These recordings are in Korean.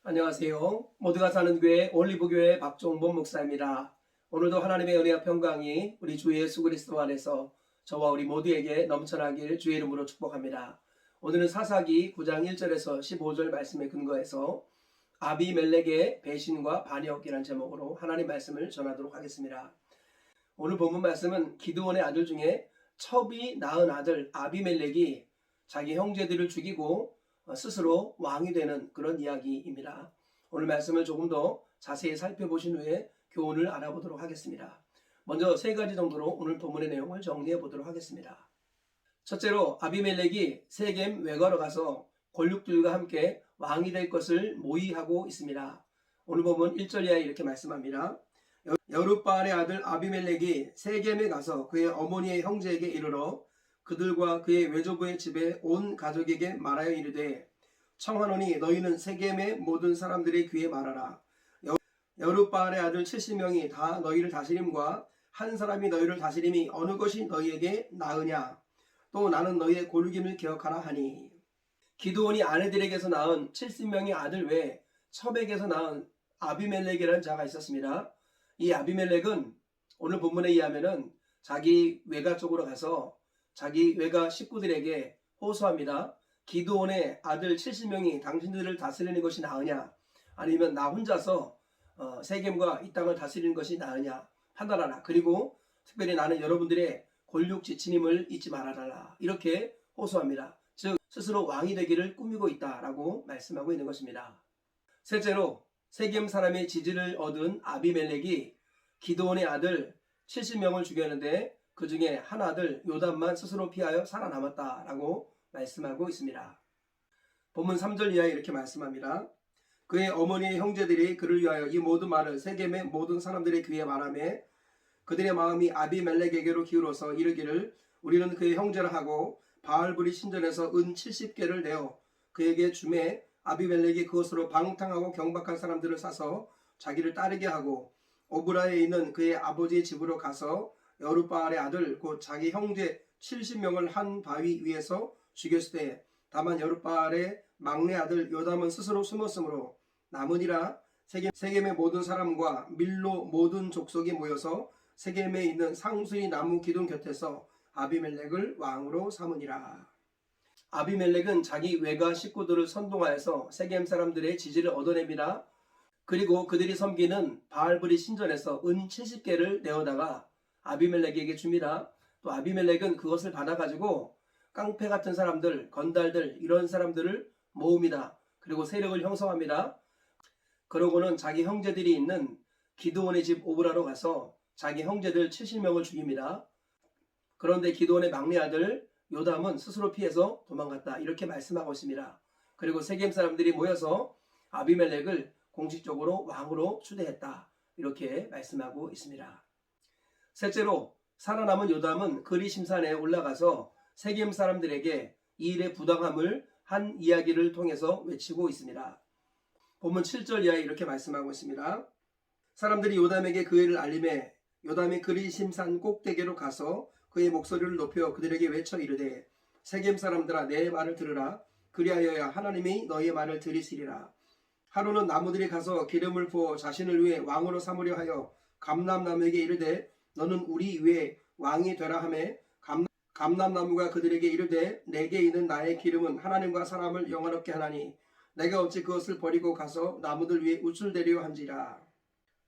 안녕하세요. 모두가 사는 교회 올리브교회 박종범 목사입니다. 오늘도 하나님의 은혜와 평강이 우리 주 예수 그리스도 안에서 저와 우리 모두에게 넘쳐나길 주의 이름으로 축복합니다. 오늘은 사사기 9장 1절에서 15절 말씀에 근거해서 아비멜렉의 배신과 반역이라는 제목으로 하나님 말씀을 전하도록 하겠습니다. 오늘 본문 말씀은 기드온의 아들 중에 첩이 낳은 아들 아비멜렉이 자기 형제들을 죽이고 스스로 왕이 되는 그런 이야기입니다. 오늘 말씀을 조금 더 자세히 살펴보신 후에 교훈을 알아보도록 하겠습니다. 먼저 세 가지 정도로 오늘 본문의 내용을 정리해 보도록 하겠습니다. 첫째로 아비멜렉이 세겜 외곽으로 가서 권력들과 함께 왕이 될 것을 모의하고 있습니다. 오늘 본문 1절 이하에 이렇게 말씀합니다. 여룻바알의 아들 아비멜렉이 세겜에 가서 그의 어머니의 형제에게 이르러 그들과 그의 외조부의 집에 온 가족에게 말하여 이르되 청하노니 너희는 세겜의 모든 사람들의 귀에 말하라. 여룻바알의 아들 70명이 다 너희를 다스림과 한 사람이 너희를 다스림이 어느 것이 너희에게 나으냐. 또 나는 너희의 골김을 기억하라 하니. 기드온이 아내들에게서 낳은 70명의 아들 외에 첩에게서 낳은 아비멜렉이라는 자가 있었습니다. 이 아비멜렉은 오늘 본문에 의하면은 자기 외가 쪽으로 가서 자기 외가 식구들에게 호소합니다. 기드온의 아들 70명이 당신들을 다스리는 것이 나으냐, 아니면 나 혼자서 세겜과 이 땅을 다스리는 것이 나으냐 판단하라. 그리고 특별히 나는 여러분들의 권력 지친임을 잊지 말아달라. 이렇게 호소합니다. 즉 스스로 왕이 되기를 꾸미고 있다라고 말씀하고 있는 것입니다. 셋째로 세겜 사람의 지지를 얻은 아비멜렉이 기드온의 아들 70명을 죽였는데 그 중에 한 아들 요담만 스스로 피하여 살아남았다라고 말씀하고 있습니다. 본문 3절 이하에 이렇게 말씀합니다. 그의 어머니의 형제들이 그를 위하여 이 모든 말을 세겜의 모든 사람들의 귀에 말하며 그들의 마음이 아비멜렉에게로 기울어서 이르기를 우리는 그의 형제라 하고 바알불이 신전에서 은 70개를 내어 그에게 주매 아비멜렉이 그것으로 방탕하고 경박한 사람들을 사서 자기를 따르게 하고 오브라에 있는 그의 아버지의 집으로 가서 여룻바알의 아들 곧 자기 형제 70명을 한 바위 위에서 죽였을 때 다만 여룻바알의 막내 아들 요담은 스스로 숨었으므로 남으니라. 세겜의 모든 사람과 밀로 모든 족속이 모여서 세겜에 있는 상수리 나무 기둥 곁에서 아비멜렉을 왕으로 삼으니라. 아비멜렉은 자기 외가 식구들을 선동하여서 세겜 사람들의 지지를 얻어냅니다. 그리고 그들이 섬기는 바알브리 신전에서 은 70개를 내어다가 아비멜렉에게 줍니다. 또 아비멜렉은 그것을 받아가지고 깡패 같은 사람들, 건달들 이런 사람들을 모읍니다. 그리고 세력을 형성합니다. 그러고는 자기 형제들이 있는 기드온의 집 오브라로 가서 자기 형제들 70명을 죽입니다. 그런데 기드온의 막내 아들 요담은 스스로 피해서 도망갔다. 이렇게 말씀하고 있습니다. 그리고 세겜 사람들이 모여서 아비멜렉을 공식적으로 왕으로 추대했다. 이렇게 말씀하고 있습니다. 셋째로 살아남은 요담은 그리심산에 올라가서 세겜 사람들에게 이 일의 부당함을 한 이야기를 통해서 외치고 있습니다. 본문 7절 이하에 이렇게 말씀하고 있습니다. 사람들이 요담에게 그 일을 알림해 요담이 그리심산 꼭대기로 가서 그의 목소리를 높여 그들에게 외쳐 이르되 세겜 사람들아 내 말을 들으라. 그리하여야 하나님이 너희의 말을 들으시리라. 하루는 나무들이 가서 기름을 부어 자신을 위해 왕으로 삼으려 하여 감람나무에게 이르되 너는 우리 위에 왕이 되라 하매 감람나무가 그들에게 이르되 내게 있는 나의 기름은 하나님과 사람을 영화롭게 하나니 내가 어찌 그것을 버리고 가서 나무들 위에 우쭐대려 한지라.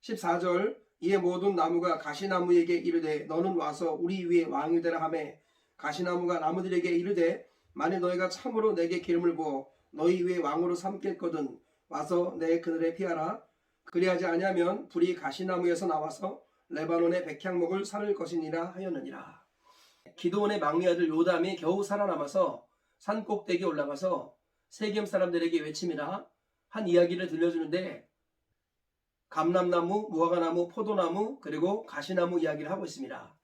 14절 이에 모든 나무가 가시나무에게 이르되 너는 와서 우리 위에 왕이 되라 하매 가시나무가 나무들에게 이르되 만일 너희가 참으로 내게 기름을 부어 너희 위에 왕으로 삼겠거든 와서 내 그늘에 피하라. 그리하지 아니하면 불이 가시나무에서 나와서 레바논의 백향목을 살을 것이니라 하였느니라. 기드온의 막내 아들 요담이 겨우 살아남아서 산 꼭대기에 올라가서 세겜 사람들에게 외칩니다. 한 이야기를 들려주는데 감람나무, 무화과나무, 포도나무 그리고 가시나무 이야기를 하고 있습니다.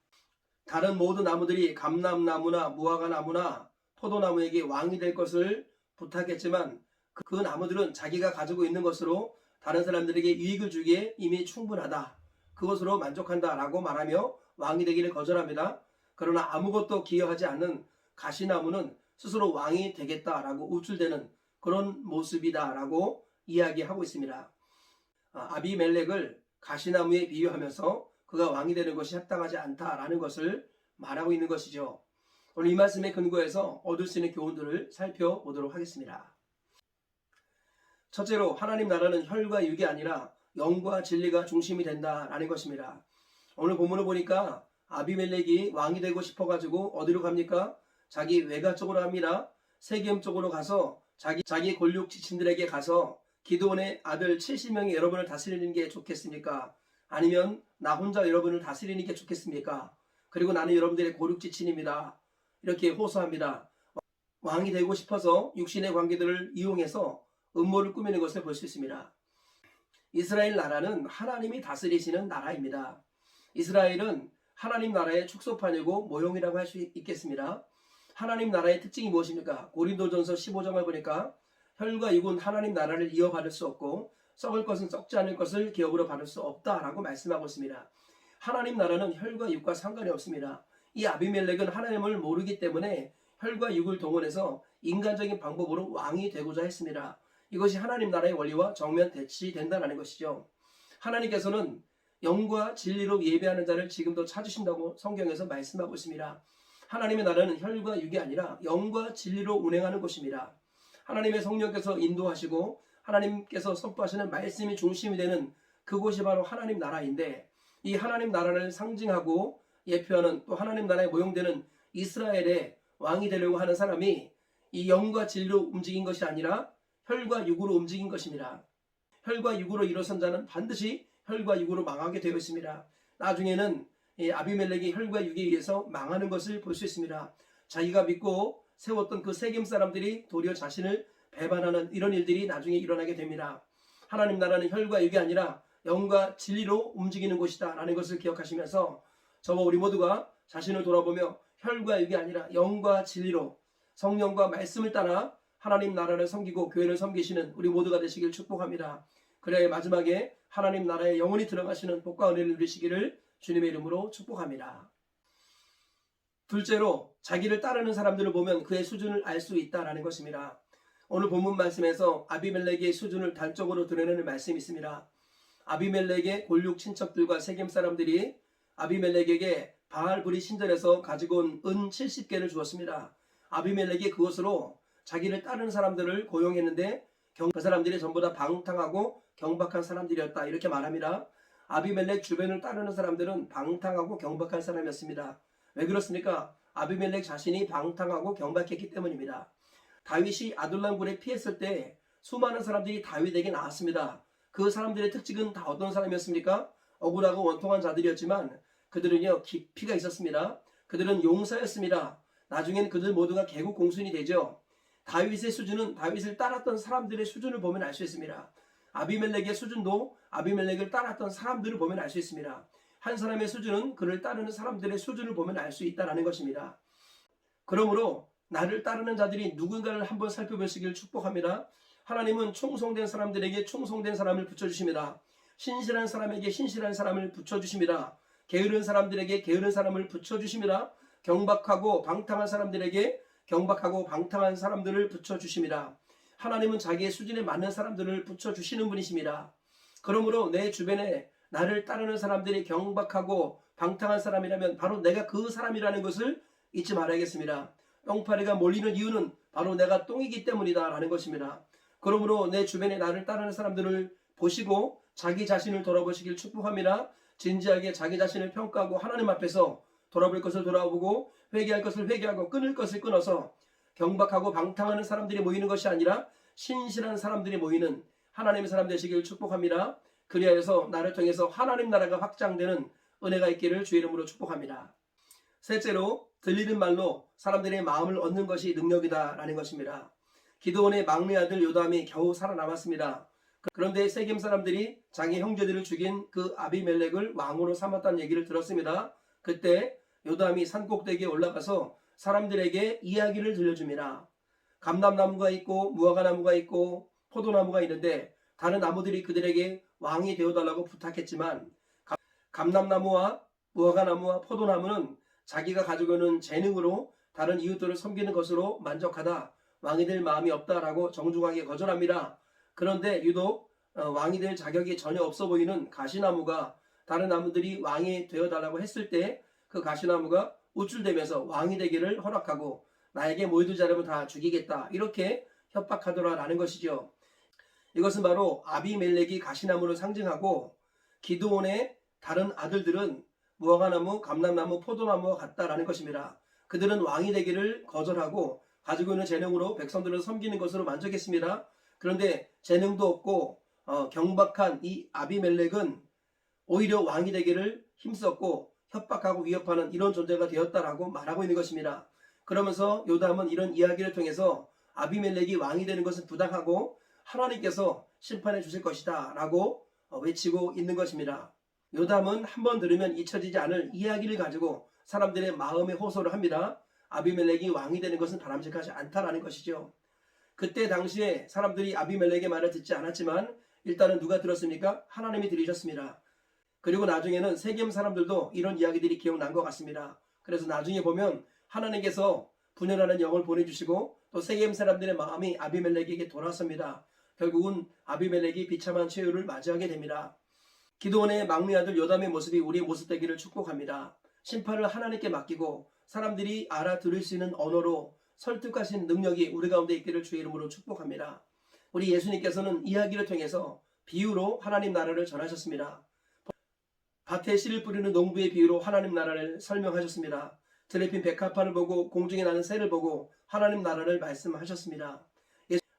다른 모든 나무들이 감람나무나 무화과나무나 포도나무에게 왕이 될 것을 부탁했지만 그 나무들은 자기가 가지고 있는 것으로 다른 사람들에게 유익을 주기에 이미 충분하다. 그것으로 만족한다라고 말하며 왕이 되기를 거절합니다. 그러나 아무것도 기여하지 않는 가시나무는 스스로 왕이 되겠다라고 우쭐대는 그런 모습이다라고 이야기하고 있습니다. 아비멜렉을 가시나무에 비유하면서 그가 왕이 되는 것이 합당하지 않다라는 것을 말하고 있는 것이죠. 오늘 이 말씀에 근거해서 얻을 수 있는 교훈들을 살펴보도록 하겠습니다. 첫째로 하나님 나라는 혈과 육이 아니라 영과 진리가 중심이 된다라는 것입니다. 오늘 본문을 보니까 아비멜렉이 왕이 되고 싶어가지고 어디로 갑니까? 자기 외가 쪽으로 갑니다. 세겜 쪽으로 가서 자기 권력 지친들에게 가서 기드온의 아들 70명이 여러분을 다스리는 게 좋겠습니까? 아니면 나 혼자 여러분을 다스리는 게 좋겠습니까? 그리고 나는 여러분들의 고륙 지친입니다. 이렇게 호소합니다. 왕이 되고 싶어서 육신의 관계들을 이용해서 음모를 꾸미는 것을 볼 수 있습니다. 이스라엘 나라는 하나님이 다스리시는 나라입니다. 이스라엘은 하나님 나라의 축소판이고 모형이라고 할 수 있겠습니다. 하나님 나라의 특징이 무엇입니까? 고린도전서 15장을 보니까 혈과 육은 하나님 나라를 이어받을 수 없고 썩을 것은 썩지 않을 것을 기업으로 받을 수 없다라고 말씀하고 있습니다. 하나님 나라는 혈과 육과 상관이 없습니다. 이 아비멜렉은 하나님을 모르기 때문에 혈과 육을 동원해서 인간적인 방법으로 왕이 되고자 했습니다. 이것이 하나님 나라의 원리와 정면 대치된다는 것이죠. 하나님께서는 영과 진리로 예배하는 자를 지금도 찾으신다고 성경에서 말씀하고 있습니다. 하나님의 나라는 혈과 육이 아니라 영과 진리로 운행하는 곳입니다. 하나님의 성령께서 인도하시고 하나님께서 선포하시는 말씀이 중심이 되는 그곳이 바로 하나님 나라인데, 이 하나님 나라를 상징하고 예표하는 또 하나님 나라에 모형되는 이스라엘의 왕이 되려고 하는 사람이 이 영과 진리로 움직인 것이 아니라 혈과 육으로 움직인 것입니다. 혈과 육으로 일어선 자는 반드시 혈과 육으로 망하게 되어 있습니다. 나중에는 아비멜렉이 혈과 육에 의해서 망하는 것을 볼 수 있습니다. 자기가 믿고 세웠던 그 세겜 사람들이 도리어 자신을 배반하는 이런 일들이 나중에 일어나게 됩니다. 하나님 나라는 혈과 육이 아니라 영과 진리로 움직이는 곳이다 라는 것을 기억하시면서 저와 우리 모두가 자신을 돌아보며 혈과 육이 아니라 영과 진리로 성령과 말씀을 따라 하나님 나라를 섬기고 교회를 섬기시는 우리 모두가 되시길 축복합니다. 그래야 마지막에 하나님 나라에 영원히 들어가시는 복과 은혜를 누리시기를 주님의 이름으로 축복합니다. 둘째로 자기를 따르는 사람들을 보면 그의 수준을 알 수 있다는 것입니다. 오늘 본문 말씀에서 아비멜렉의 수준을 단적으로 드러내는 말씀이 있습니다. 아비멜렉의 골육 친척들과 세겜 사람들이 아비멜렉에게 바알브리 신전에서 가지고 온 은 70개를 주었습니다. 아비멜렉이 그것으로 자기를 따르는 사람들을 고용했는데 그 사람들이 전부 다 방탕하고 경박한 사람들이었다 이렇게 말합니다. 아비멜렉 주변을 따르는 사람들은 방탕하고 경박한 사람이었습니다. 왜 그렇습니까? 아비멜렉 자신이 방탕하고 경박했기 때문입니다. 다윗이 아둘람굴에 피했을 때 수많은 사람들이 다윗에게 나왔습니다. 그 사람들의 특징은 다 어떤 사람이었습니까? 억울하고 원통한 자들이었지만 그들은요 깊이가 있었습니다. 그들은 용사였습니다. 나중에는 그들 모두가 개국 공순이 되죠. 다윗의 수준은 다윗을 따랐던 사람들의 수준을 보면 알 수 있습니다. 아비멜렉의 수준도 아비멜렉을 따랐던 사람들을 보면 알 수 있습니다. 한 사람의 수준은 그를 따르는 사람들의 수준을 보면 알 수 있다는 것입니다. 그러므로 나를 따르는 자들이 누군가를 한번 살펴보시길 축복합니다. 하나님은 충성된 사람들에게 충성된 사람을 붙여주십니다. 신실한 사람에게 신실한 사람을 붙여주십니다. 게으른 사람들에게 게으른 사람을 붙여주십니다. 경박하고 방탕한 사람들에게 경박하고 방탕한 사람들을 붙여주십니다. 하나님은 자기의 수준에 맞는 사람들을 붙여주시는 분이십니다. 그러므로 내 주변에 나를 따르는 사람들이 경박하고 방탕한 사람이라면 바로 내가 그 사람이라는 것을 잊지 말아야겠습니다. 똥파리가 몰리는 이유는 바로 내가 똥이기 때문이다 라는 것입니다. 그러므로 내 주변에 나를 따르는 사람들을 보시고 자기 자신을 돌아보시길 축복합니다. 진지하게 자기 자신을 평가하고 하나님 앞에서 돌아볼 것을 돌아보고 회개할 것을 회개하고 끊을 것을 끊어서 경박하고 방탕하는 사람들이 모이는 것이 아니라 신실한 사람들이 모이는 하나님의 사람 되시길 축복합니다. 그리하여서 나를 통해서 하나님 나라가 확장되는 은혜가 있기를 주의 이름으로 축복합니다. 셋째로 들리는 말로 사람들의 마음을 얻는 것이 능력이다 라는 것입니다. 기드온의 막내 아들 요담이 겨우 살아남았습니다. 그런데 세겜 사람들이 자기 형제들을 죽인 그 아비멜렉을 왕으로 삼았다는 얘기를 들었습니다. 그때 요담이 산꼭대기에 올라가서 사람들에게 이야기를 들려줍니다. 감람나무가 있고 무화과나무가 있고 포도나무가 있는데 다른 나무들이 그들에게 왕이 되어달라고 부탁했지만 감람나무와 무화과나무와 포도나무는 자기가 가지고 있는 재능으로 다른 이웃들을 섬기는 것으로 만족하다 왕이 될 마음이 없다라고 정중하게 거절합니다. 그런데 유독 왕이 될 자격이 전혀 없어 보이는 가시나무가 다른 나무들이 왕이 되어달라고 했을 때 그 가시나무가 우쭐대면서 왕이 되기를 허락하고 나에게 모이들 자라면 다 죽이겠다 이렇게 협박하더라라는 것이죠. 이것은 바로 아비멜렉이 가시나무를 상징하고 기드온의 다른 아들들은 무화과나무, 감람나무, 포도나무와 같다라는 것입니다. 그들은 왕이 되기를 거절하고 가지고 있는 재능으로 백성들을 섬기는 것으로 만족했습니다. 그런데 재능도 없고 경박한 이 아비멜렉은 오히려 왕이 되기를 힘썼고 협박하고 위협하는 이런 존재가 되었다라고 말하고 있는 것입니다. 그러면서 요담은 이런 이야기를 통해서 아비멜렉이 왕이 되는 것은 부당하고 하나님께서 심판해 주실 것이다 라고 외치고 있는 것입니다. 요담은 한번 들으면 잊혀지지 않을 이야기를 가지고 사람들의 마음에 호소를 합니다. 아비멜렉이 왕이 되는 것은 바람직하지 않다라는 것이죠. 그때 당시에 사람들이 아비멜렉의 말을 듣지 않았지만 일단은 누가 들었습니까? 하나님이 들으셨습니다. 그리고 나중에는 세겜 사람들도 이런 이야기들이 기억난 것 같습니다. 그래서 나중에 보면 하나님께서 분열하는 영을 보내주시고 또 세겜 사람들의 마음이 아비멜렉에게 돌아섭니다. 결국은 아비멜렉이 비참한 최후를 맞이하게 됩니다. 기드온의 막내 아들 요담의 모습이 우리의 모습 되기를 축복합니다. 심판을 하나님께 맡기고 사람들이 알아들을 수 있는 언어로 설득하신 능력이 우리 가운데 있기를 주의 이름으로 축복합니다. 우리 예수님께서는 이야기를 통해서 비유로 하나님 나라를 전하셨습니다. 밭에 씨를 뿌리는 농부의 비유로 하나님 나라를 설명하셨습니다. 들에 핀 백합화를 보고 공중에 나는 새를 보고 하나님 나라를 말씀하셨습니다.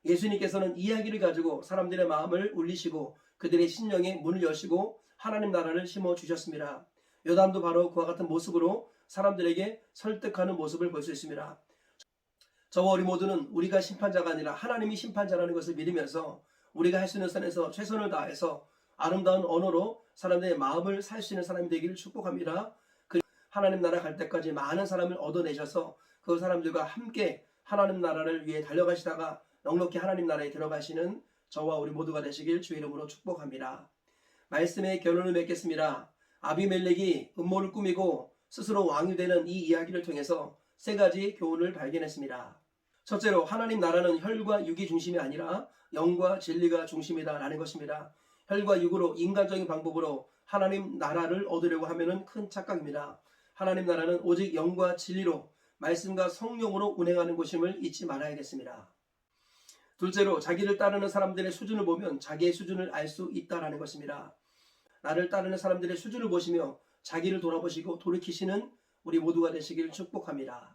예수님께서는 이야기를 가지고 사람들의 마음을 울리시고 그들의 심령에 문을 여시고 하나님 나라를 심어주셨습니다. 요담도 바로 그와 같은 모습으로 사람들에게 설득하는 모습을 볼 수 있습니다. 저와 우리 모두는 우리가 심판자가 아니라 하나님이 심판자라는 것을 믿으면서 우리가 할 수 있는 선에서 최선을 다해서 아름다운 언어로 사람들의 마음을 살 수 있는 사람이 되기를 축복합니다. 하나님 나라 갈 때까지 많은 사람을 얻어내셔서 그 사람들과 함께 하나님 나라를 위해 달려가시다가 넉넉히 하나님 나라에 들어가시는 저와 우리 모두가 되시길 주의 이름으로 축복합니다. 말씀의 결론을 맺겠습니다. 아비멜렉이 음모를 꾸미고 스스로 왕이 되는 이 이야기를 통해서 세 가지 교훈을 발견했습니다. 첫째로 하나님 나라는 혈과 육이 중심이 아니라 영과 진리가 중심이다라는 것입니다. 혈과 육으로 인간적인 방법으로 하나님 나라를 얻으려고 하면 큰 착각입니다. 하나님 나라는 오직 영과 진리로 말씀과 성령으로 운행하는 것임을 잊지 말아야겠습니다. 둘째로 자기를 따르는 사람들의 수준을 보면 자기의 수준을 알 수 있다는 것입니다. 나를 따르는 사람들의 수준을 보시며 자기를 돌아보시고 돌이키시는 우리 모두가 되시길 축복합니다.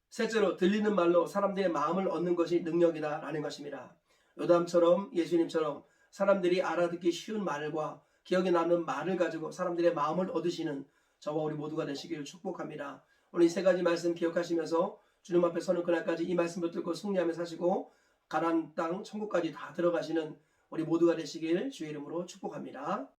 셋째로 들리는 말로 사람들의 마음을 얻는 것이 능력이다라는 것입니다. 요담처럼 예수님처럼 사람들이 알아듣기 쉬운 말과 기억에 남는 말을 가지고 사람들의 마음을 얻으시는 저와 우리 모두가 되시길 축복합니다. 오늘 이 세 가지 말씀 기억하시면서 주님 앞에 서는 그날까지 이 말씀 붙들고 승리하며 사시고 가나안 땅 천국까지 다 들어가시는 우리 모두가 되시길 주의 이름으로 축복합니다.